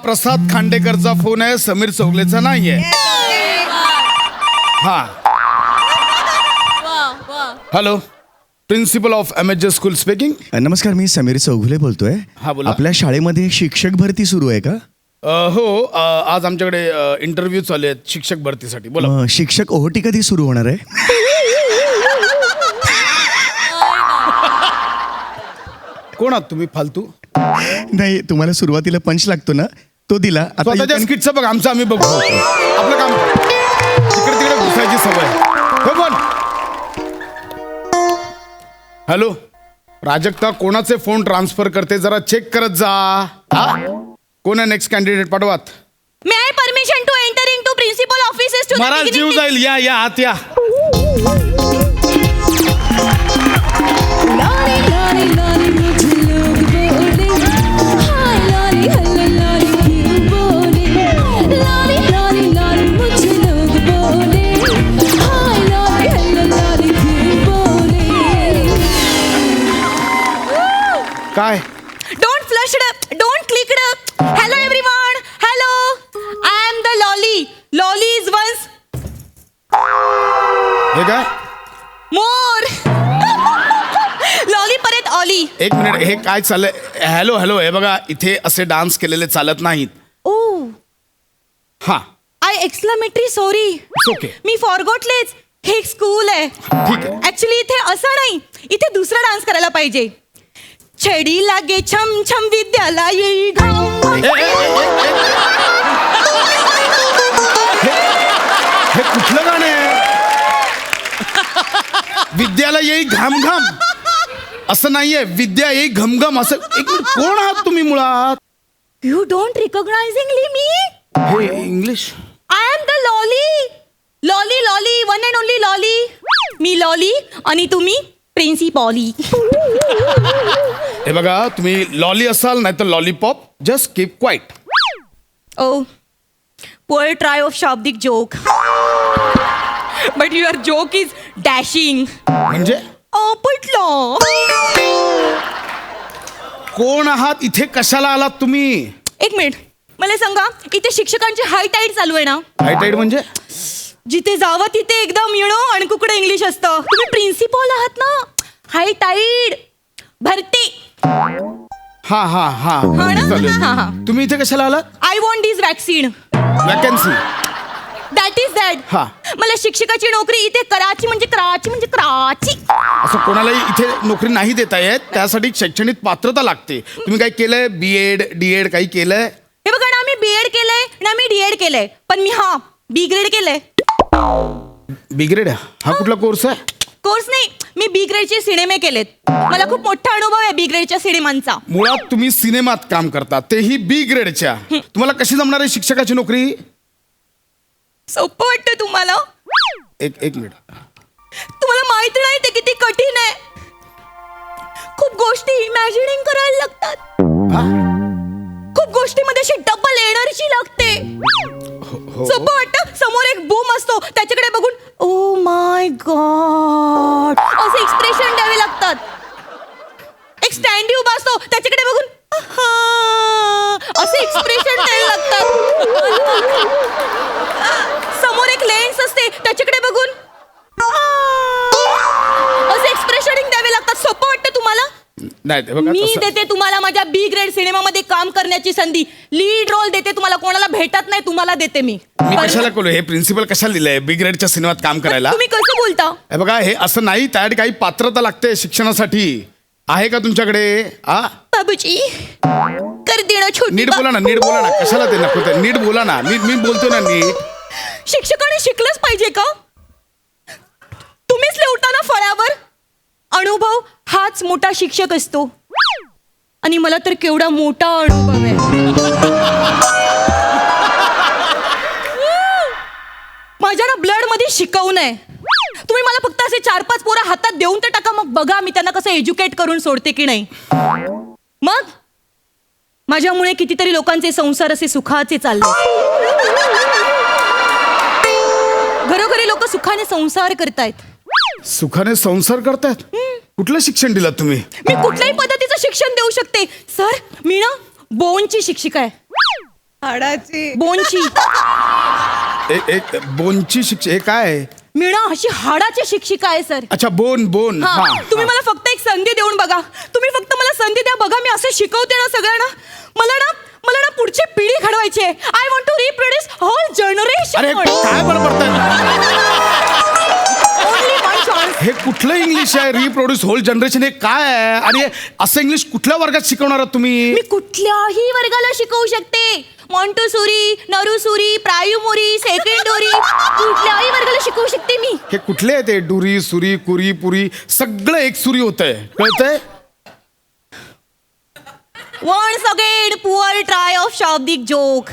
प्रसाद खांडेकरचा phone आहे, समीर चौगलेचा नाहीये. हा hello, principal of MHJ school speaking. नमस्कार, मी समीर चौगुले बोलतोय. हा, बोला. आपल्या शाळेमध्ये शिक्षक भरती सुरू आहे का? हो, आज आमच्याकडे इंटरव्ह्यू चालू आहेत शिक्षक भरतीसाठी. बोला. शिक्षक ओहोटी कधी सुरू होणार आहे? कोण आहात तुम्ही फालतू? नाही, तुम्हाला सुरुवातीला पंच लागतो ना, तो दिला. आता स्वतःच्या स्किटचं बघ, आमचं आम्ही बघू. आपलं काम तिकडे तिकडे घुसायची सवय. हो, बोल. हॅलो, प्राजक्ता कोणाचे फोन ट्रान्सफर करते जरा चेक करत जा. कोण आहे नेक्स्ट कॅन्डिडेट? पाठवात. May I permission to enter into principal offices to the Maharaj beginning? जीव जाईल. या या आत या. लारी लारी लारी मुझे लोग बोले, हाय लारी हल्ला लारी क्यों बोले, लारी लारी लारी मुझे लोग बोले, हाय लारी हल्ला लारी क्यों बोले. काय Don't flush it up. Don't click it up. Hello everyone. Hello. I am the Lolly. Lolly is once हे काय? more. Lolly परत Ollie. एक मिनिट, हे काय चाललंय? हॅलो हॅलो, हे बघा, इथे असे डान्स केलेले चालत नाहीत. Oh. हा, I exclamatory sorry. It's okay. मी फॉरगॉटलेच. हे एक स्कूल आहे. ठीक आहे. ऍक्च्युली इथे असं नाही, इथे दुसरा डान्स करायला पाहिजे. छडी लागे छम छम विद्याला येई घाम घाम. हे कुठलं गाणं आहे? विद्याला येई घाम घाम असं नाहीये, विद्या येई घमघम असं. एक मिनिट, कोण आहात तुम्ही मुळात? You don't recognizingly me? हे English. I am the Lolly. Lolly, Lolly, one and only Lolly. Me Lolly आणि तुम्ही प्रिन्सिपॉली. हे बघा, तुम्ही लॉली असाल नाही तर lollipop. Just keep quiet. Oh, poor try of शाब्दिक joke. But your joke is dashing. म्हणजे पटलं. कोण आहात? इथे कशाला आलात तुम्ही? एक मिनिट, मला सांगा, इथे शिक्षकांची हाय टाईड चालू आहे ना? हाय टाईड म्हणजे? जिथे जावं तिथे एकदम अणकुकडं इंग्लिश असतं. तुम्ही प्रिन्सिपॉल आहात ना? हाय टाईड भरती. हा हा हा, हा ना? चालेल. हा, हा. तुम्ही इथे कशाला आलात? I want this vaccine. Vacancy. That is that. हा. मला शिक्षकाची नोकरी इथे कराची म्हणजे कराची. असं कोणालाही इथे नोकरी नाही देता येत. त्यासाठी शैक्षणिक पात्रता लागते. तुम्ही काय केलंय? BEd DEd काही केलंय? हे बघा ना, मी BEd केलंय ना, मी DEd केलंय, पण मी B ग्रेड केलंय. बी ग्रेड? हा कुठला कोर्स आहे? कोर्स नाही, मी B ग्रेडचे सिनेमे केलेत. मला खूप मोठा अनुभव आहे B ग्रेडच्या सिनेमांचा. मुळात तुम्ही सिनेमात काम करता, तेही बी ग्रेडच्या. तुम्हाला कशी जमणार आहे शिक्षकाची नोकरी? सोपं वाटतं तुम्हाला? एक मिनिट. तुम्हाला माहित नाही ते किती कठीण आहे. खूप गोष्टी इमॅजिनिंग करायला लागतात. खूप गोष्टीमध्ये अशी डबल एनर्जी लागते. सोपं वाटतं, समोर एक बूम असतो, त्याच्याकडे बघून ओ माय गॉड असे एक्सप्रेशन द्यावे लागतात. एक स्टँडी उभा असतो, त्याच्याकडे बघून असे एक्सप्रेशन द्यावे लागतात. समोर एक लेन्स असते, त्याच्याकडे बघून असे एक्सप्रेशनिंग द्यावे लागतात. सोपं वाटतं तुम्हाला? नाही, ते बघा, मी तसं- देते तुम्हाला माझ्या B ग्रेड सिनेमामध्ये काम करण्याची संधी. लीड रोल देते तुम्हाला. कोणाला भेटत नाही, तुम्हाला देते मी. मी कशाला करू? हे प्रिन्सिपल कशाला लिहिलंय बी ग्रेडच्या सिनेमात काम करायला? तुम्ही कसं बोलता? हे बघा, हे असं नाही. त्यासाठी काही पात्रता लागते शिक्षणासाठी. आहे का तुमच्याकडे? बाबूजी कर देणं छोटी. नीट बोला ना, नीट बोला ना. कशाला ते नको ते? नीट बोला ना. मी बोलतो ना नीट. शिक्षकाने शिकलंच पाहिजे का? तुम्हीच लिहता ना फळ्यावर. अनुभव हाच मोठा शिक्षक असतो. आणि मला तर केवढा मोठा अनुभव आहे. माझ्या ना ब्लड मध्ये शिकवून आहे. तुम्ही मला फक्त असे 4-5 पोरं हातात देऊन तर टाका, मग बघा मी त्यांना कसं एज्युकेट करून सोडते की नाही. मग माझ्यामुळे कितीतरी लोकांचे संसार असे सुखाचे चालले. घरोघरी लोक सुखाने संसार करतायत. सुखाने संसार करतायत? कुठलं शिक्षण दिलं तुम्ही? मी कुठल्याही पद्धतीचं शिक्षण देऊ शकते सर. मी ना बोनची शिक्षिका आहे. हाडाची बोनची एक बोनची शिक्षक हे काय आहे? मीना अशी हाडाची शिक्षिका आहे सर. अच्छा बोन हा, हा तुम्ही मला फक्त एक संधी देऊन बघा. तुम्ही फक्त मला संधी द्या बघा. मी असं शिकवते ना सगळ्यांना. मला ना पुढची पिढी घडवायची आहे. I want to reproduce whole generation. अरे काय बडबडताय? हे कुठलं इंग्लिश आहे? रिप्रोड्यूस होल जनरेशन हे काय आहे? आणि असं इंग्लिश कुठल्या वर्गात शिकवणार आहात तुम्ही? मी कुठल्याही वर्गाला शिकवू शकते. मॉन्टेसोरी, नरुसुरी, प्रायमरी, सेकंडरी, कुठल्याही वर्गाला शिकवू शकते मी. हे कुठले आहे ते? डुरी सुरी कुरी पुरी सगळं एक सुरी होतंय, कळतंय? Once again, poor try of शाब्दिक joke.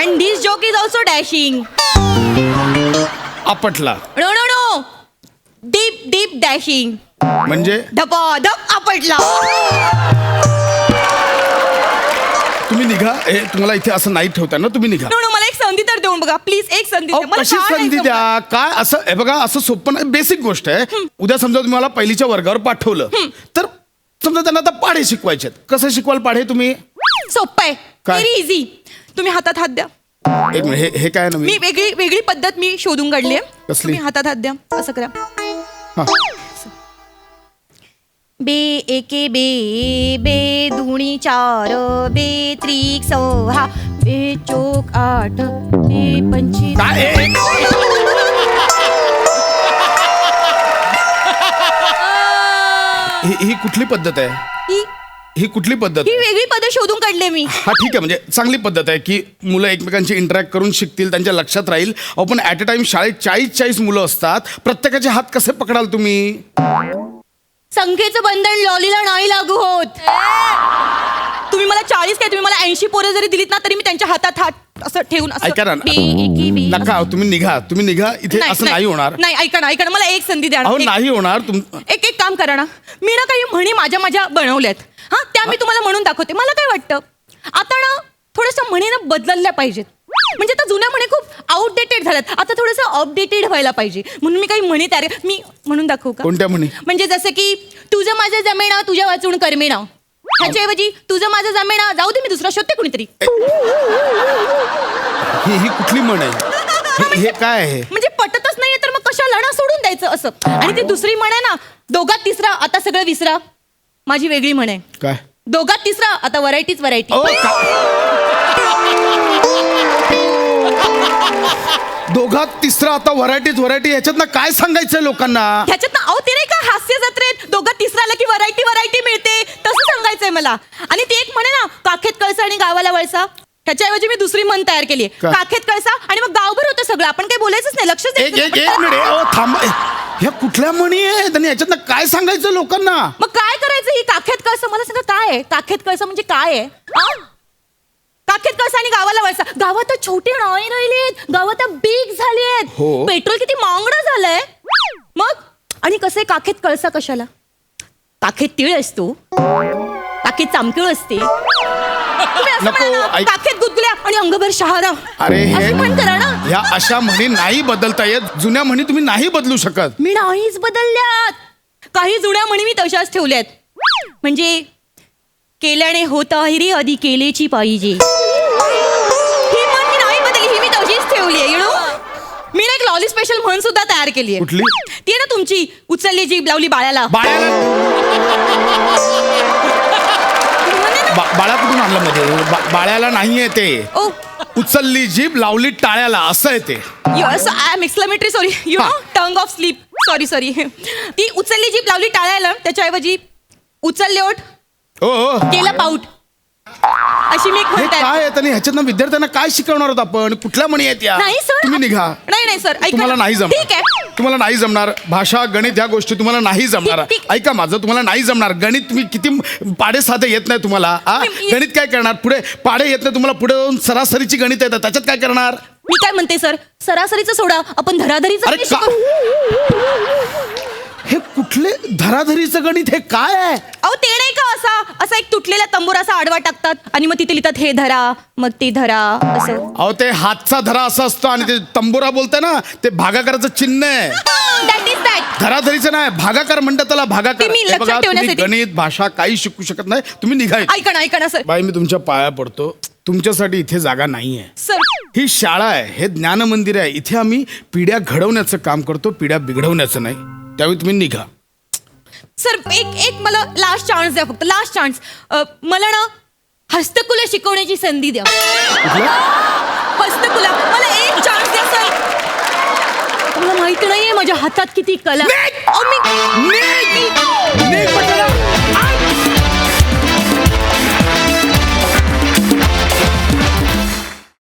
And this joke is also dashing. आपटला No. Deep dashing. म्हणजे धपाधप आपटला. तुम्ही निघा. हे तुम्हाला इथे असं नाही ठेवता ना, तुम्ही निघा. No, मला एक संधी तर देऊन बघा प्लीज. एक संधी अहो, द्या. मला कशी काय नाही संधी जमत. द्या? काय असं हे बघा, असं सोपं नाही. बेसिक गोष्ट आहे. उद्या समजा तुम्ही मला पहिलीच्या वर्गावर पाठवलं तर समजा त्यांना आता पाढे शिकवायचे. कसं शिकवाल पाढे तुम्ही? सोपं आहे. काय? Very easy. तुम्ही हातात हात द्या. एक मिनिट, हे काय ना मी वेगळी पद्धत मी शोधून काढली आहे. कसली? तुम्ही हातात हात द्या. असं करा. हा. बे एके बे दुणी 4 बे त्रिक 6 बे चोक 8 बे 25. काय ही कुठली पद्धत आहे? ही कुठली पद्धत ही आहे? वेगळी पद्धत शोधून काढली मी. हा ठीक आहे, म्हणजे चांगली पद्धत आहे की मुलं एकमेकांशी इंटरॅक्ट करून शिकतील, त्यांच्या लक्षात राहील. आपण ॲट अ टाइम शाळेत 40 मुलं असतात, प्रत्येकाचे हात कसे पकडाल तुम्ही? संख्येचं बंधन लॉलीला नाही लागू होत. तुम्ही मला 40 काय तुम्ही मला 80 पोरं जरी दिलीत ना तरी मी त्यांच्या हातात हात असं ठेवून असं ऐका ना, बे एके बे नका, तुम्ही निघा. इथे असं नाही होणार. नाही ऐका ना मला एक संधी द्या ना. अहो नाही होणार. एक काम करा ना. मी ना काही म्हणी माझ्या बनवल्यात. हा त्या मी तुम्हाला म्हणून दाखवते. मला काय वाटतं आता ना थोडंसं म्हणी ना बदलल्या पाहिजेत. म्हणजे आता जुन्या म्हणी खूप आउटडेटेड झाल्यात. आता थोडंसं अपडेटेड व्हायला पाहिजे. म्हणून मी काही म्हणी तयार मी म्हणून दाखवू का? कोणत्या म्हणी? म्हणजे जसं की तुझं माझं जमेना तुझ्या वाचून करमेना. ह्याच्याऐवजी तुझं माझं जमेना जाऊ दे मी दुसरा शोधते कुणीतरी. ही कुठली म्हण आहे? हे काय आहे? म्हणजे पटतच नाहीये तर मग कशाला ना सोडून द्यायचं असं. आणि ती दुसरी म्हण आहे ना, दोघात तिसरा आता सगळं विसरा. माझी वेगळी म्हण आहे. काय? दोघात तिसरा आता व्हरायटी. ओ, दोघात तिसरा आता व्हरायटी ह्याच्यातनं काय सांगायचंय लोकांना? ह्याच्यात ना अहो ते नाही का हास्य जत्रेत दोघात तिसरा आला की व्हरायटी मिळते तसं सांगायचंय मला. आणि ती एक म्हणे ना, काखेत कळसा आणि गावाला वळसा. ह्याच्याऐवजी मी दुसरी म्हण तयार केली आहे. काय? काखेत कळसा आणि मग गावभर होतं सगळं. आपण काही बोलायचंच नाही. लक्षच एक मिनिट. ओ थांब. ह्या कुठल्या म्हणी आहेत आणि ह्याच्यातनं काय सांगायचं लोकांना? मग काय करायचं? ही काखेत कळसा मला सांगा काय आहे? काखेत कळसा म्हणजे काय आहे? काखेत कळसा आणि गावाला वळसा. गावात छोटे नाही राहिलेत, गावात बिग झालेत. हो. पेट्रोल किती महागडं झालंय. मग आणि कसं आहे काखेत कळसा कशाला? काखेत तीळ असतो, काखेत चामकीळ असते. तुम्ही असं नको, म्हणा ना, ऐक. काखेत गुदगुल्या आणि अंगभर शहारा. अरे हे असं म्हण करा ना. ह्या अशा म्हणी नाही बदलता येत. जुन्या म्हणी तुम्ही नाही बदलू शकत. मी नाहीच बदलल्यात. काही जुन्या म्हणी मी तशाच ठेवल्यात. म्हणजे केल्याने होता हिरी आधी केलेची पाहिजे. ही म्हण मी नाही बदलली. ही मी तशीच ठेवली आहे. मी ना एक लॉली स्पेशल म्हण सुद्धा तयार केली आहे. कुठली? ती आहे ना तुमची उचलली जीभ लावली बाळ्याला. बाळा कुठून आणलं मध्ये? बाळ्याला नाहीये ते. ओ उचलली जीभ लावली टाळ्याला असं आहे ते. I am exclamatory sorry you know tongue of slip sorry. ती उचलली जीभ लावली टाळ्याला त्याच्याऐवजी उचलले ओठ ओ केलं पाऊट. अशी मी एक हे म्हण तयार काय आहे? आणि ह्याच्यातनं विद्यार्थ्यांना काय शिकवणार आहोत आपण? कुठल्या म्हणी आहेत या? नाही सर. तुम्ही निघा. नाही सर ऐका तुम्हाला ना. नाही ठीक जमणार. आहे. तुम्हाला नाही जमणार. भाषा गणित ह्या गोष्टी तुम्हाला नाही जमणार. ठीक. ऐका माझं, तुम्हाला नाही जमणार. गणित तुम्ही किती पाडे साधे येत नाही तुम्हाला. गणित काय करणार? पुढे पाडे येत नाही तुम्हाला, पुढे जाऊन सरासरीची गणित येतात, त्याच्यात काय करणार? मी काय म्हणते सर, सरासरीचं सोडा आपण धराधरीचं अरे गणित का- शिकू. हे कुठले धराधरीचं गणित? हे काय आहे? अहो ते नाही का असा एक तुटलेला तंबोरा असा आडवा टाकतात आणि मग तिथे लिहितात हे धरा मग ते धरा असं. अहो ते हातचा धरा असा असतो आणि ते तंबोरा बोलताय ना, ते भागाकाराचं चिन्ह आहे. That is that. धराधरीचं नाही, भागाकार म्हणतात त्याला. भागाकार. ते मी हे लक्षात बघा, तुम्ही ठेवण्यासाठी. गणित भाषा काही शिकू शकत नाही. तुम्ही निघाय. ऐका ना सर. बाई मी तुमच्या पाया पडतो. तुमच्यासाठी इथे जागा नाहीये. सर ही शाळा आहे, हे ज्ञान मंदिर आहे. इथे आम्ही पिढ्या घडवण्याचं काम करतो, पिढ्या बिघडवण्याचं नाही. त्यावेळी तुम्ही निघा. सर एक मला लास्ट चान्स द्या, फक्त लास्ट चान्स. मला ना हस्तकला शिकवण्याची संधी द्या. हस्तकला मला एक चान्स द्या सर. मला माहिती नाहीये माझ्या हातात किती कला. निघ! निघ! निघ म्हटलं ना.